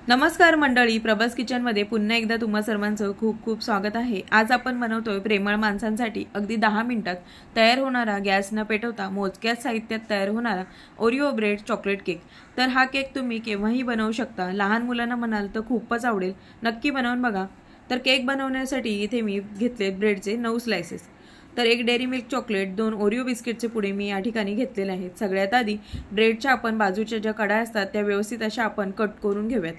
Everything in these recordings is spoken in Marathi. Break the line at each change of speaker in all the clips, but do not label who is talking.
नमस्कार मंडळी, प्रभास किचनमध्ये पुन्हा एकदा तुम्हा सर्वांचं खूप खूप स्वागत आहे। आज आपण बनवतोय प्रेमळ माणसांसाठी अगदी 10 मिनिटात तयार होणारा, गॅस न पेटवता मोजक्याच साहित्यात तयार होणारा ओरिओ ब्रेड चॉकलेट केक। तर हा केक तुम्ही केव्हाही बनवू शकता। लहान मुलांना म्हणाल तर खूपच आवडेल, नक्की बनवून बघा। तर केक बनवण्यासाठी इथे मी घेतले ब्रेडचे 9 स्लाइसेस। तर एक डेअरी मिल्क चॉकलेट, 2 ओरिओ बिस्किटचे पुडे मी या ठिकाणी घेतलेले आहेत। सगळ्यात आधी ब्रेडच्या आपण बाजूच्या ज्या कडा असतात त्या व्यवस्थित अशा आपण कट करून घेऊयात।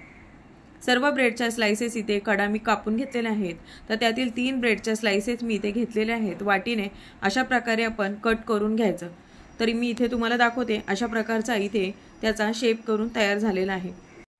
सर्व ब्रेडच्या स्लाइसेस इथे कडा मी कापून घेतलेल्या आहेत। तर त्यातील 3 ब्रेडच्या स्लाइसेस मी इथे घेतलेल्या आहेत। वाटीने अशा प्रकारे आपण कट करून घ्यायचं। तरी मी इथे तुम्हाला दाखवते, अशा प्रकारचा इथे त्याचा शेप करून तयार झालेला आहे।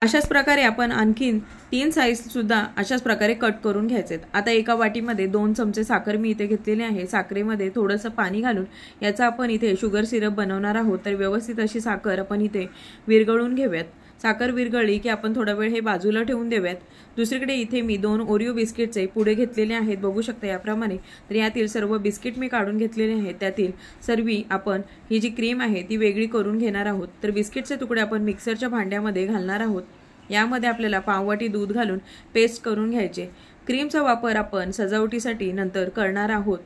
अशाच प्रकारे आपण आणखीन 3 साइज सुद्धा अशाच प्रकारे कट करून घ्यायचे। आता एका वाटीमध्ये 2 चमचे साखर मी इथे घेतलेली आहे। साखरेमध्ये थोडंसं पाणी घालून याचा आपण इथे शुगर सिरप बनवणार आहोत। तर व्यवस्थित अशी साखर आपण इथे विरघळून घेऊयात। साखर विरघळली की आपण थोडा वेळ हे बाजूला ठेवून देऊयात। दुसरीकडे इथे मी 2 ओरिओ बिस्किटचे पुडे घेतलेले आहेत, बघू शकता याप्रमाणे। तर यातील सर्व बिस्किट मी काढून घेतलेले आहेत। त्यातील सर्वी आपण ही जी क्रीम आहे ती वेगळी करून घेणार आहोत। तर बिस्किटचे तुकडे आपण मिक्सरच्या भांड्यामध्ये घालणार आहोत। यामध्ये आपल्याला पाववाटी दूध घालून पेस्ट करून घ्यायचे। क्रीमचा वापर आपण सजावटीसाठी नंतर करणार आहोत।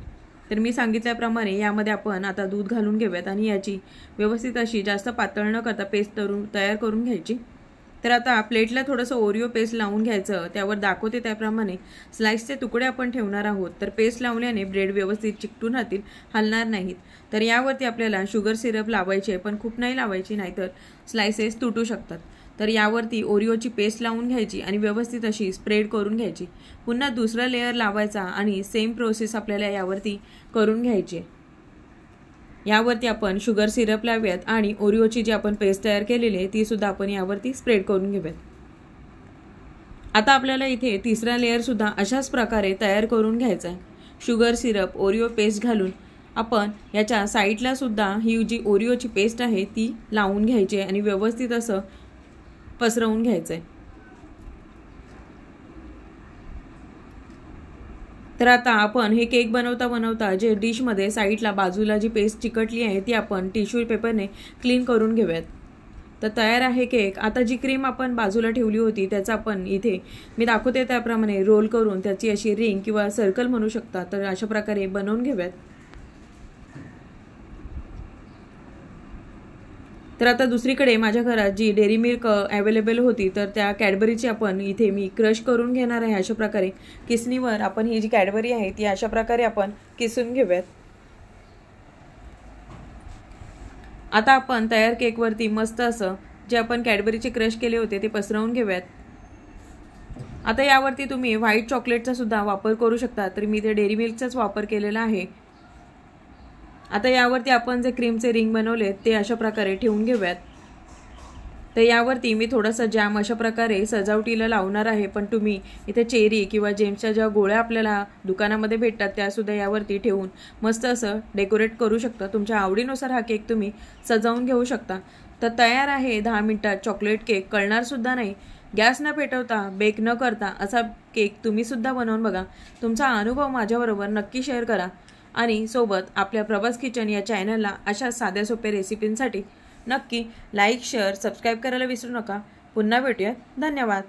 तर मी सांगितल्याप्रमाणे यामध्ये आपण आता दूध घालून घेऊयात आणि याची व्यवस्थित अशी जास्त पातळ न करता पेस्ट तयार करून घ्यायची। तर आता प्लेटला थोडंसं ओरिओ पेस्ट लावून घ्यायचं। त्यावर दाखवते त्याप्रमाणे स्लाइसचे तुकडे आपण ठेवणार आहोत। तर पेस्ट लावल्याने ब्रेड व्यवस्थित चिकटून राहतील, हलणार नाहीत। तर यावरती आपल्याला शुगर सिरप लावायचे, पण खूप नाही लावायची, नाहीतर स्लाइसेस तुटू शकतात। तर यावरती ओरिओची पेस्ट लावून घ्यायची आणि व्यवस्थित अशी स्प्रेड करून घ्यायची। पुन्हा दुसरा लेयर लावायचा आणि सेम प्रोसेस आपल्याला यावरती करून घ्यायची। यावरती आपण शुगर सिरप लावूयात आणि ओरिओची जी आपण पेस्ट तयार केलेली आहे ती सुद्धा आपण यावरती स्प्रेड करून घेऊयात। आता आपल्याला इथे तिसरा लेयर सुद्धा अशाच प्रकारे तयार करून घ्यायचा आहे। शुगर सिरप, ओरिओ पेस्ट घालून आपण याच्या साईडला सुद्धा ही जी ओरिओची पेस्ट आहे ती लावून घ्यायची आणि व्यवस्थित असं पसरवून घ्यायचंय। तर आता आपण हे केक बनवता बनवता जे डिश मध्ये साईडला बाजूला जी पेस्ट चिकटली आहे ती आपण टिश्यू पेपरने क्लीन करून घेऊयात। तर तयार आहे केक। आता जी क्रीम आपण बाजूला ठेवली होती त्याचा आपण इथे मी दाखवते त्याप्रमाणे रोल करून त्याची अशी रिंग किंवा सर्कल म्हणू शकता, तर अशा प्रकारे बनवून घेऊयात। तर आता दुसरीकडे माझ्या घरात जी डेअरी मिल्क अवेलेबल होती तर त्या कॅडबरीची आपण इथे मी क्रश करून घेणार आहे। अशा प्रकारे किसणीवर आपण ही जी कॅडबरी आहे ती अशा प्रकारे आपण किसून घेऊयात। आता आपण तयार केकवरती मस्त असं जे आपण कॅडबरीचे क्रश केले होते ते पसरवून घेऊयात। आता यावरती तुम्ही व्हाईट चॉकलेटचा सुद्धा वापर करू शकता, तर मी ते डेअरी मिल्कचाच वापर केलेला आहे। आता यावरती आपण जे क्रीमचे रिंग बनवले ते अशा प्रकारे ठेवून घेऊयात। तर यावरती मी थोडासा जॅम अशा प्रकारे सजावटीला लावणार आहे, पण तुम्ही इथे चेरी किंवा जेम्सच्या ज्या गोळ्या आपल्याला दुकानामध्ये भेटतात त्या सुद्धा यावरती ठेवून मस्त असं डेकोरेट करू शकता। तुमच्या आवडीनुसार हा केक तुम्ही सजावून घेऊ शकता। तर तयार आहे 10 मिनिटात चॉकलेट केक, कळणार सुद्धा नाही। गॅस न पेटवता, बेक न करता असा केक तुम्ही सुद्धा बनवून बघा। तुमचा अनुभव माझ्याबरोबर नक्की शेअर करा आणि सोबत आपल्या प्रभास किचन या चॅनलला अशा साध्या सोप्या रेसिपींसाठी नक्की लाईक, शेअर, सबस्क्राईब करायला विसरू नका। पुन्हा भेटूयात। धन्यवाद।